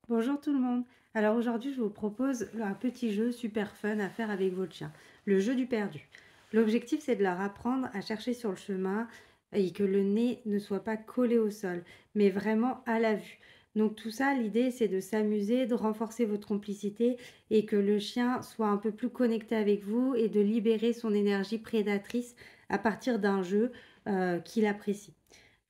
Bonjour tout le monde. Alors aujourd'hui, je vous propose un petit jeu super fun à faire avec votre chien, le jeu du perdu. L'objectif, c'est de leur apprendre à chercher sur le chemin et que le nez ne soit pas collé au sol, mais vraiment à la vue. Donc tout ça, l'idée, c'est de s'amuser, de renforcer votre complicité et que le chien soit un peu plus connecté avec vous et de libérer son énergie prédatrice à partir d'un jeu qu'il apprécie.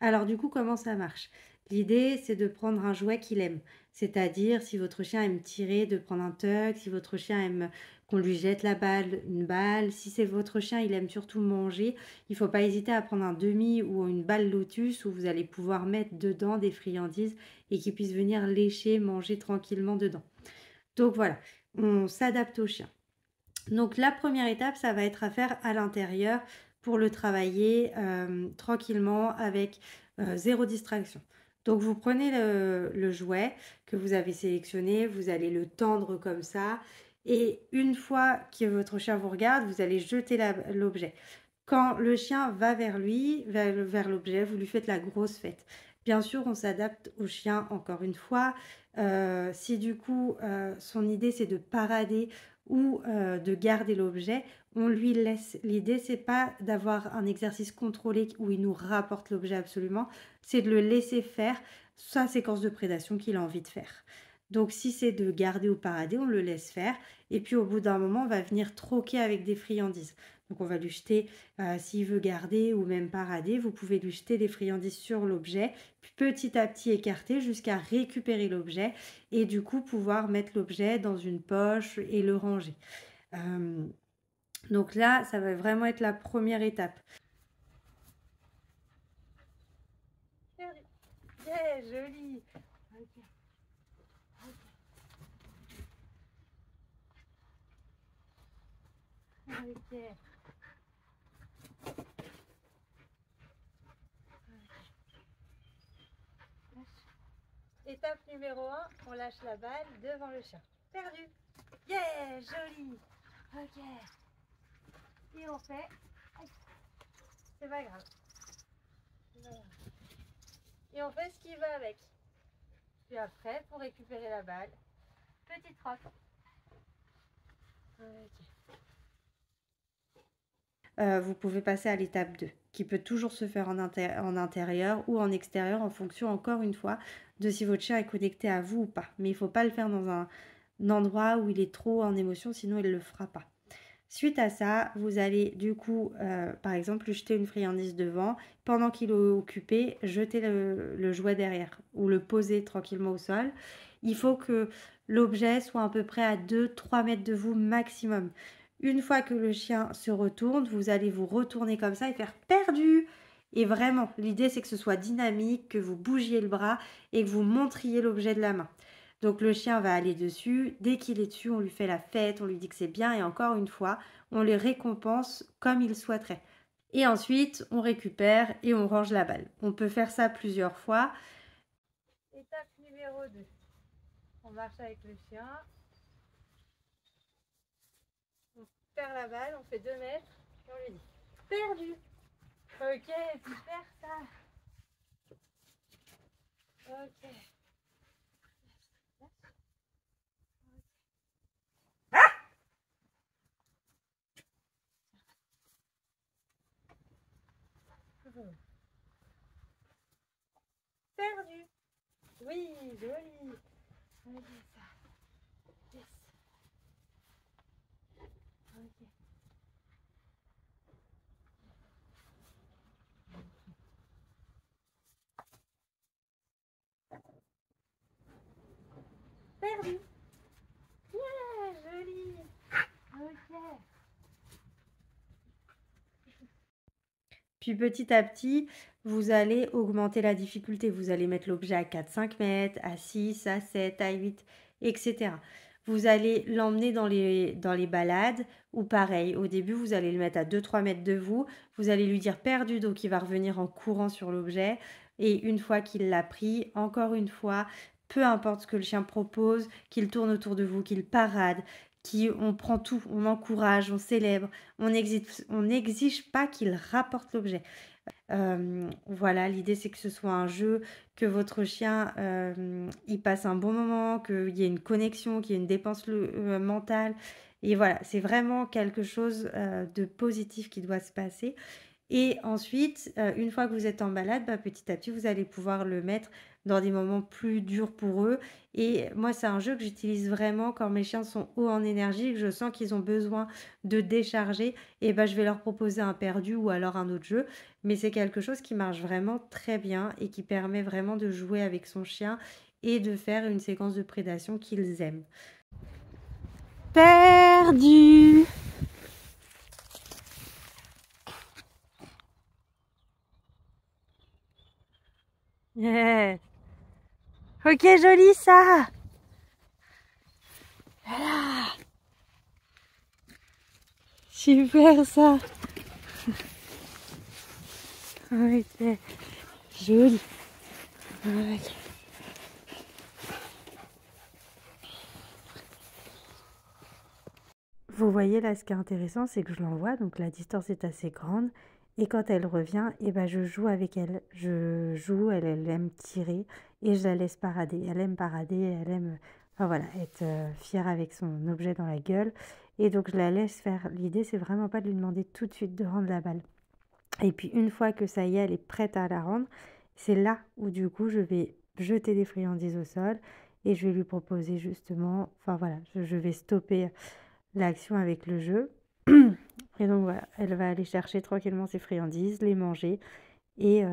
Alors du coup, comment ça marche? L'idée, c'est de prendre un jouet qu'il aime. C'est-à-dire, si votre chien aime tirer, de prendre un tug, si votre chien aime qu'on lui jette la balle, une balle. Si c'est votre chien, il aime surtout manger, il ne faut pas hésiter à prendre un demi ou une balle lotus où vous allez pouvoir mettre dedans des friandises et qu'il puisse venir lécher, manger tranquillement dedans. Donc voilà, on s'adapte au chien. Donc la première étape, ça va être à faire à l'intérieur pour le travailler tranquillement avec 0 distraction. Donc vous prenez le jouet que vous avez sélectionné, vous allez le tendre comme ça et une fois que votre chien vous regarde, vous allez jeter l'objet. Quand le chien va vers lui, vers l'objet, vous lui faites la grosse fête. Bien sûr, on s'adapte au chien encore une fois. Si du coup, son idée c'est de parader ou de garder l'objet, on lui laisse. L'idée, c'est pas d'avoir un exercice contrôlé où il nous rapporte l'objet absolument, c'est de le laisser faire sa séquence de prédation qu'il a envie de faire. Donc si c'est de garder ou parader, on le laisse faire et puis au bout d'un moment, on va venir troquer avec des friandises. Donc on va lui jeter, s'il veut garder ou même parader, vous pouvez lui jeter des friandises sur l'objet, puis petit à petit écarter jusqu'à récupérer l'objet et du coup pouvoir mettre l'objet dans une poche et le ranger. Euh, donc là, ça va vraiment être la première étape. Yeah, joli. Ok, ok. Étape numéro 1, on lâche la balle devant le chien. Perdu. Yeah, joli. Ok. Et on fait. C'est pas grave. C'est pas grave. Et on fait ce qui va avec. Puis après, pour récupérer la balle, petite trotte. Ok. Vous pouvez passer à l'étape 2, qui peut toujours se faire en intérieur ou en extérieur en fonction, encore une fois, de si votre chien est connecté à vous ou pas. Mais il ne faut pas le faire dans un endroit où il est trop en émotion, sinon il ne le fera pas. Suite à ça, vous allez du coup, par exemple, lui jeter une friandise devant. Pendant qu'il est occupé, jeter le jouet derrière ou le poser tranquillement au sol. Il faut que l'objet soit à peu près à 2-3 mètres de vous maximum. Une fois que le chien se retourne, vous allez vous retourner comme ça et faire perdu. Et vraiment, l'idée c'est que ce soit dynamique, que vous bougiez le bras et que vous montriez l'objet de la main. Donc le chien va aller dessus. Dès qu'il est dessus, on lui fait la fête, on lui dit que c'est bien et encore une fois, on les récompense comme il souhaiterait. Et ensuite, on récupère et on range la balle. On peut faire ça plusieurs fois. Étape numéro 2. On marche avec le chien. On perd la balle, on fait 2 mètres et on lui dit perdu. Ok, super ça. Ok. Perdu. Oui, joli. Ok, ça. Yes. Ok. Perdu. Yeah, joli. Ok. Puis petit à petit, vous allez augmenter la difficulté. Vous allez mettre l'objet à 4-5 mètres, à 6, à 7, à 8, etc. Vous allez l'emmener dans les balades ou pareil, au début, vous allez le mettre à 2-3 mètres de vous. Vous allez lui dire perdu, donc il va revenir en courant sur l'objet. Et une fois qu'il l'a pris, encore une fois, peu importe ce que le chien propose, qu'il tourne autour de vous, qu'il parade, on prend tout, on encourage, on célèbre, on n'exige pas qu'il rapporte l'objet. Voilà, l'idée c'est que ce soit un jeu, que votre chien, il passe un bon moment, qu'il y ait une connexion, qu'il y ait une dépense mentale et voilà, c'est vraiment quelque chose, de positif qui doit se passer et ensuite, une fois que vous êtes en balade, bah, petit à petit, vous allez pouvoir le mettre dans des moments plus durs pour eux et moi, c'est un jeu que j'utilise vraiment quand mes chiens sont hauts en énergie et que je sens qu'ils ont besoin de décharger et bah, je vais leur proposer un perdu ou alors un autre jeu. Mais c'est quelque chose qui marche vraiment très bien et qui permet vraiment de jouer avec son chien et de faire une séquence de prédation qu'ils aiment. Perdu! Yeah. OK, joli ça! Voilà. Super ça! OK, joli. OK. Vous voyez là, ce qui est intéressant, c'est que je l'envoie, donc la distance est assez grande. Et quand elle revient, et ben je joue avec elle. Je joue, elle aime tirer et je la laisse parader. Elle aime parader, elle aime, enfin voilà, être fière avec son objet dans la gueule. Et donc je la laisse faire. L'idée, c'est vraiment pas de lui demander tout de suite de rendre la balle. Et puis une fois que ça y est, elle est prête à la rendre, c'est là où du coup je vais jeter des friandises au sol et je vais lui proposer justement, enfin voilà, je vais stopper l'action avec le jeu. Et donc voilà, elle va aller chercher tranquillement ses friandises, les manger et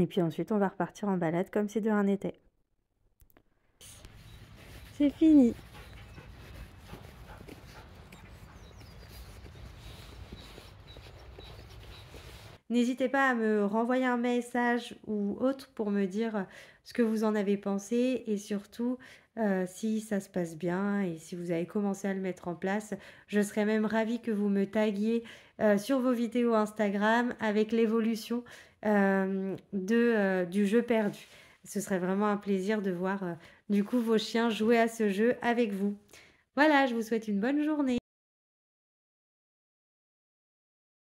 puis ensuite on va repartir en balade comme si de rien n'était. C'est fini. N'hésitez pas à me renvoyer un message ou autre pour me dire ce que vous en avez pensé et surtout si ça se passe bien et si vous avez commencé à le mettre en place. Je serais même ravie que vous me taguiez sur vos vidéos Instagram avec l'évolution du jeu perdu. Ce serait vraiment un plaisir de voir du coup vos chiens jouer à ce jeu avec vous. Voilà, je vous souhaite une bonne journée.